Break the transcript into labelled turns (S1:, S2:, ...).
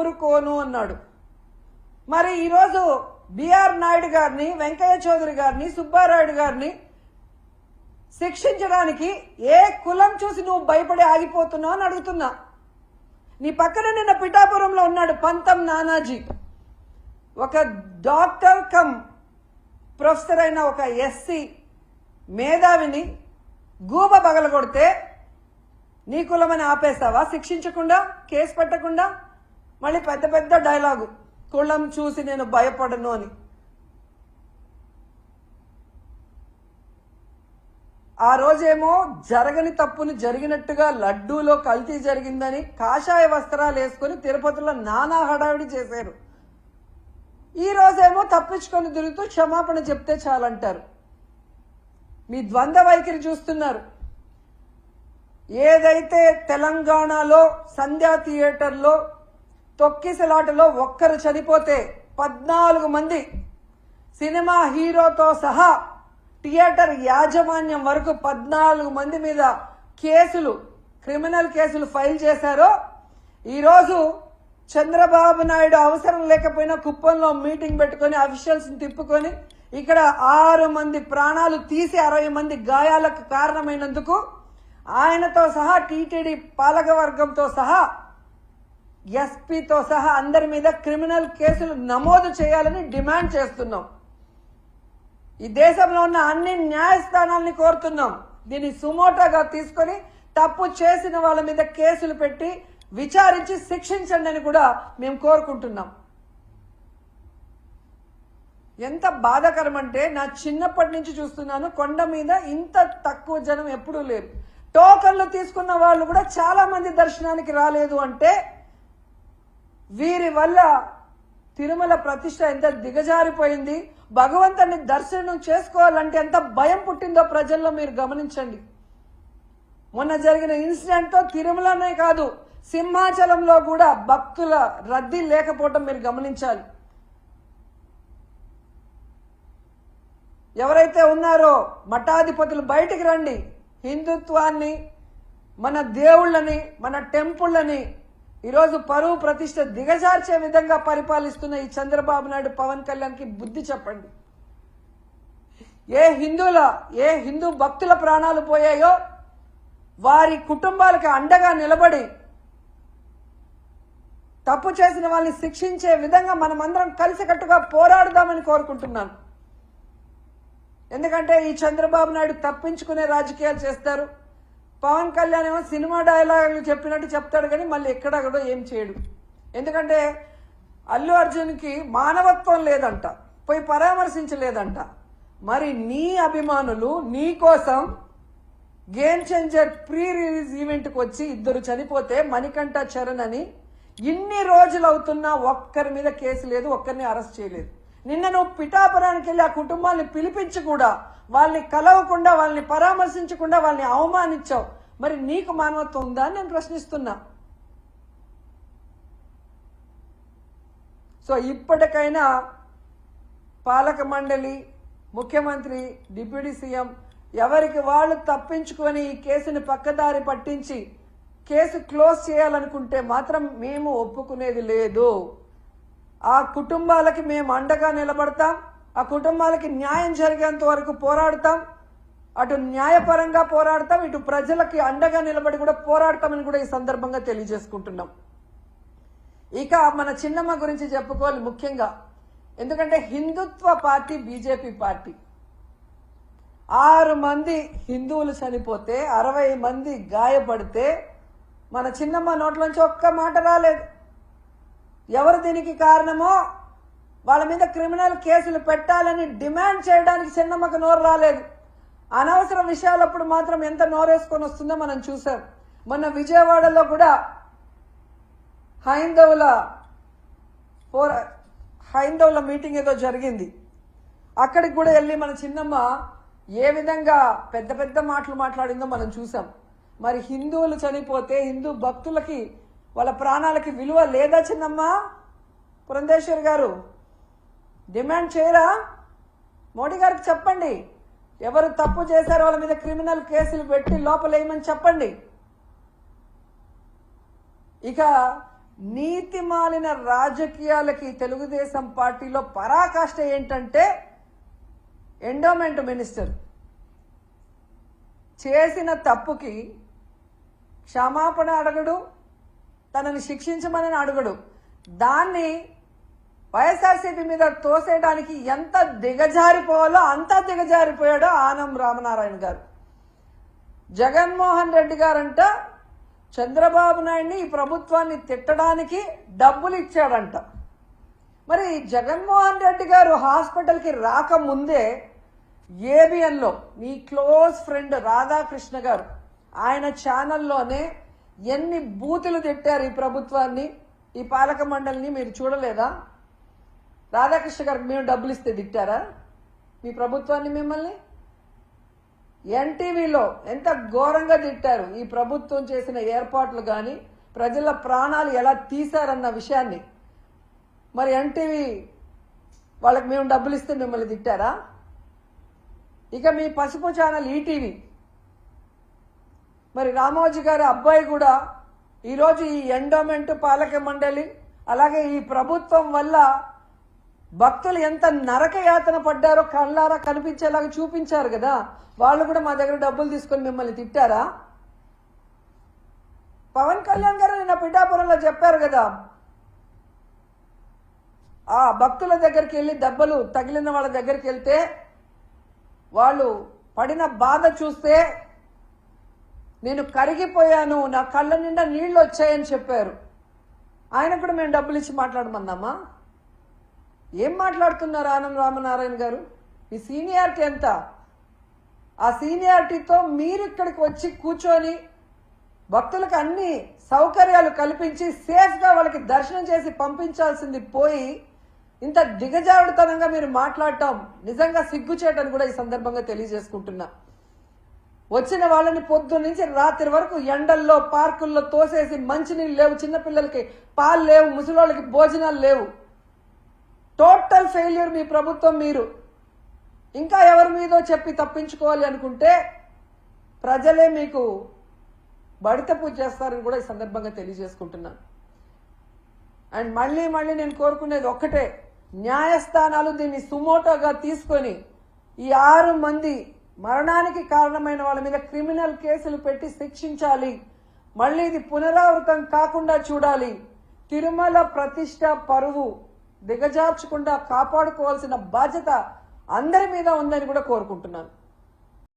S1: ఊరుకోను అన్నాడు. మరి ఈరోజు బిఆర్ నాయుడు గారిని, వెంకయ్య చౌదరి గారిని, సుబ్బారాయుడు గారిని శిక్షించడానికి ఏ కులం చూసి నువ్వు భయపడి ఆగిపోతున్నావు అని అడుగుతున్నా. నీ పక్కన నిన్న పిఠాపురంలో ఉన్నాడు పంతం నానాజీ, ఒక డాక్టర్ కమ్ ప్రొఫెసర్ అయిన ఒక ఎస్సీ మేధావిని గూబ పగలగొడితే నీ కులమని ఆపేస్తావా? శిక్షించకుండా, కేసు పెట్టకుండా? మళ్ళీ పెద్ద పెద్ద డైలాగు, కులం చూసి నేను భయపడను అని. ఆ రోజేమో జరగని తప్పుని జరిగినట్టుగా లడ్డూలో కల్తీ జరిగిందని కాషాయ వస్త్రాలు వేసుకుని తిరుపతిలో నానా హడావిడి చేశారు. ఈ రోజేమో తప్పించుకొని తిరుగుతూ క్షమాపణ చెప్తే చాలంటారు. మీ ద్వంద్వ వైఖరి చూస్తున్నారు. ఏదైతే తెలంగాణలో సంధ్యా థియేటర్లో తొక్కిసలాటలో ఒక్కరు చనిపోతే 14 మంది సినిమా హీరోతో సహా థియేటర్ యాజమాన్యం వరకు 14 మంది మీద కేసులు, క్రిమినల్ కేసులు ఫైల్ చేశారో, ఈరోజు చంద్రబాబు నాయుడు అవసరం లేకపోయినా కుప్పంలో మీటింగ్ పెట్టుకొని అఫీషియల్స్ని తిప్పుకొని ఇక్కడ 6 మంది ప్రాణాలు తీసి 60 మంది గాయాలకు కారణమైనందుకు ఆయనతో సహా టీటీడీ పాలకవర్గంతో సహా ఎస్పీతో సహా అందరి మీద క్రిమినల్ కేసులు నమోదు చేయాలని డిమాండ్ చేస్తున్నాం. ఈ దేశంలో ఉన్న అన్ని న్యాయస్థానాల్ని కోరుతున్నాం. దీన్ని సుమోటోగా తీసుకొని తప్పు చేసిన వాళ్ళ మీద కేసులు పెట్టి విచారించి శిక్షించండి అని కూడా మేము కోరుకుంటున్నాం. ఎంత బాధాకరం అంటే, నా చిన్నప్పటి నుంచి చూస్తున్నాను, కొండ మీద ఇంత తక్కువ జనం ఎప్పుడూ లేరు. టోకన్లు తీసుకున్న వాళ్ళు కూడా చాలా మంది దర్శనానికి రాలేదు అంటే వీరి వల్ల తిరుమల ప్రతిష్ట ఎంత దిగజారిపోయింది, భగవంతుని దర్శనం చేసుకోవాలంటే ఎంత భయం పుట్టిందో ప్రజల్లో మీరు గమనించండి. మొన్న జరిగిన ఇన్సిడెంట్తో తిరుమలనే కాదు, సింహాచలంలో కూడా భక్తుల రద్దీ లేకపోవటం మీరు గమనించాలి. ఎవరైతే ఉన్నారో మఠాధిపతులు బయటికి రండి. హిందుత్వాన్ని, మన దేవుళ్ళని, మన టెంపుళ్ళని ఈరోజు పరువు ప్రతిష్ట దిగజార్చే విధంగా పరిపాలిస్తున్న ఈ చంద్రబాబు నాయుడు, పవన్ కళ్యాణ్కి బుద్ధి చెప్పండి. ఏ హిందూ భక్తుల ప్రాణాలు పోయాయో వారి కుటుంబాలకు అండగా నిలబడి తప్పు చేసిన వాళ్ళని శిక్షించే విధంగా మనమందరం కలిసికట్టుగా పోరాడదామని కోరుకుంటున్నాను. ఎందుకంటే ఈ చంద్రబాబు నాయుడు తప్పించుకునే రాజకీయాలు చేస్తారు. పవన్ కళ్యాణ్ ఏమో సినిమా డైలాగులు చెప్పినట్టు చెప్తాడు కానీ మళ్ళీ ఎక్కడా కూడా ఏం చేయడు. ఎందుకంటే అల్లు అర్జున్కి మానవత్వం లేదంట, పోయి పరామర్శించలేదంట. మరి నీ అభిమానులు నీ కోసం గేమ్ చేంజర్ ప్రీ రిలీజ్ ఈవెంట్కి వచ్చి 2 చనిపోతే మణికంఠ చరణ్ అని ఇన్ని రోజులు అవుతున్నా ఒక్కరి మీద కేసు లేదు, ఒక్కరిని అరెస్ట్ చేయలేదు. నిన్న నువ్వు పిఠాపురానికి వెళ్ళి ఆ కుటుంబాన్ని పిలిపించి కూడా వాళ్ళని కలవకుండా, వాళ్ళని పరామర్శించకుండా వాళ్ళని అవమానించావు. మరి నీకు మానవత్వం ఉందా అని నేను ప్రశ్నిస్తున్నా. సో ఇప్పటికైనా పాలక మండలి, ముఖ్యమంత్రి, డిప్యూటీ సీఎం ఎవరికి వాళ్ళు తప్పించుకొని ఈ కేసుని పక్కదారి పట్టించి కేసు క్లోజ్ చేయాలనుకుంటే మాత్రం మేము ఒప్పుకునేది లేదు. ఆ కుటుంబాలకి మేము అండగా నిలబడతాం. ఆ కుటుంబాలకి న్యాయం జరిగేంత వరకు పోరాడతాం. అటు న్యాయపరంగా పోరాడతాం, ఇటు ప్రజలకి అండగా నిలబడి కూడా పోరాడతామని కూడా ఈ సందర్భంగా తెలియజేసుకుంటున్నాం. ఇక మన చిన్నమ్మ గురించి చెప్పుకోవాలి ముఖ్యంగా. ఎందుకంటే హిందుత్వ పార్టీ బీజేపీ పార్టీ. 6 మంది హిందువులు చనిపోతే 60 మంది గాయపడితే మన చిన్నమ్మ నోట్లోంచి ఒక్క మాట రాలేదు. ఎవరు దీనికి కారణమో వాళ్ళ మీద క్రిమినల్ కేసులు పెట్టాలని డిమాండ్ చేయడానికి చిన్నమ్మకు నోరు రాలేదు. అనవసర విషయాలప్పుడు మాత్రం ఎంత నోరేసుకొని వస్తుందో మనం చూసాం. మొన్న విజయవాడలో కూడా హైందవుల మీటింగ్ ఏదో జరిగింది. అక్కడికి కూడా వెళ్ళి మన చిన్నమ్మ ఏ విధంగా పెద్ద పెద్ద మాటలు మాట్లాడిందో మనం చూసాం. మరి హిందువులు చనిపోతే హిందూ భక్తులకి, వాళ్ళ ప్రాణాలకి విలువ లేదా చిన్నమ్మ? పురంధేశ్వరి గారు డిమాండ్ చేయరా? మోడీ గారికి చెప్పండి, ఎవరు తప్పు చేశారో వాళ్ళ మీద క్రిమినల్ కేసులు పెట్టి లోపలేయమని చెప్పండి. ఇక నీతిమాలిన రాజకీయాలకి తెలుగుదేశం పార్టీలో పరాకాష్ట ఏంటంటే ఎండోమెంట్ మినిస్టర్ చేసిన తప్పుకి క్షమాపణ అడగడు, తనని శిక్షించమని అడగడు. దాన్ని వైఎస్ఆర్సీపీ మీద తోసేయడానికి ఎంత దిగజారిపోవాలో అంత దిగజారిపోయాడో ఆనం రామనారాయణ గారు. జగన్మోహన్ రెడ్డి గారంట చంద్రబాబు నాయుడిని ఈ ప్రభుత్వాన్ని తిట్టడానికి డబ్బులు ఇచ్చాడంట. మరి జగన్మోహన్ రెడ్డి గారు హాస్పిటల్కి రాకముందే ఏబిఎన్లో మీ క్లోజ్ ఫ్రెండ్ రాధాకృష్ణ గారు ఆయన ఛానల్లోనే ఎన్ని బూతులు తిట్టారు ఈ ప్రభుత్వాన్ని, ఈ పాలక మండలిని మీరు చూడలేదా? రాధాకృష్ణ గారికి మేము డబ్బులు ఇస్తే తిట్టారా మీ ప్రభుత్వాన్ని? మిమ్మల్ని ఎన్టీవీలో ఎంత ఘోరంగా తిట్టారు ఈ ప్రభుత్వం చేసిన ఏర్పాట్లు కానీ ప్రజల ప్రాణాలు ఎలా తీశారన్న విషయాన్ని. మరి ఎన్టీవీ వాళ్ళకి మేము డబ్బులు ఇస్తే మిమ్మల్ని తిట్టారా? ఇక మీ పసుపు ఛానల్ ఈటీవీ, మరి రామోజీ గారి అబ్బాయి కూడా ఈరోజు ఈ ఎండోమెంట్ పాలక మండలి అలాగే ఈ ప్రభుత్వం వల్ల భక్తులు ఎంత నరక యాతన పడ్డారో కళ్ళారా కనిపించేలాగా చూపించారు కదా. వాళ్ళు కూడా మా దగ్గర డబ్బులు తీసుకొని మిమ్మల్ని తిట్టారా? పవన్ కళ్యాణ్ గారు నిన్న పిఠాపురంలో చెప్పారు కదా, ఆ భక్తుల దగ్గరికి వెళ్ళి దెబ్బలు తగిలిన వాళ్ళ దగ్గరికి వెళ్తే వాళ్ళు పడిన బాధ చూస్తే నేను కరిగిపోయాను, నా కళ్ళ నిండా నీళ్లు వచ్చాయని చెప్పారు. ఆయన కూడా మేము డబ్బులు ఇచ్చి మాట్లాడమన్నామా? ఏం మాట్లాడుతున్నారు ఆనం రామనారాయణ గారు? మీ సీనియారిటీ ఎంత? ఆ సీనియారిటీతో మీరు ఇక్కడికి వచ్చి కూర్చొని భక్తులకు అన్ని సౌకర్యాలు కల్పించి సేఫ్గా వాళ్ళకి దర్శనం చేసి పంపించాల్సింది పోయి ఇంత దిగజారుడుతనంగా మీరు మాట్లాడటం నిజంగా సిగ్గుచేటని కూడా ఈ సందర్భంగా తెలియజేసుకుంటున్నా. వచ్చిన వాళ్ళని పొద్దున్న నుంచి రాత్రి వరకు ఎండల్లో పార్కుల్లో తోసేసి మంచినీళ్ళు లేవు, చిన్నపిల్లలకి పాలు లేవు, ముసలోళ్ళకి భోజనాలు లేవు. టోటల్ ఫెయిల్యూర్ మీ ప్రభుత్వం. మీరు ఇంకా ఎవరి మీదో చెప్పి తప్పించుకోవాలి అనుకుంటే ప్రజలే మీకు బడిత పూజ చేస్తారని కూడా ఈ సందర్భంగా తెలియజేసుకుంటున్నాను. అండ్ మళ్ళీ నేను కోరుకునేది ఒక్కటే, న్యాయస్థానాలు దీన్ని సుమోటోగా తీసుకొని ఈ 6 మంది మరణానికి కారణమైన వాళ్ళ మీద క్రిమినల్ కేసులు పెట్టి శిక్షించాలి. మళ్ళీ ఇది పునరావృతం కాకుండా చూడాలి. తిరుమల ప్రతిష్ట పరువు దిగజార్చకుండా కాపాడుకోవాల్సిన బాధ్యత అందరి మీద ఉందని కూడా కోరుకుంటున్నాను.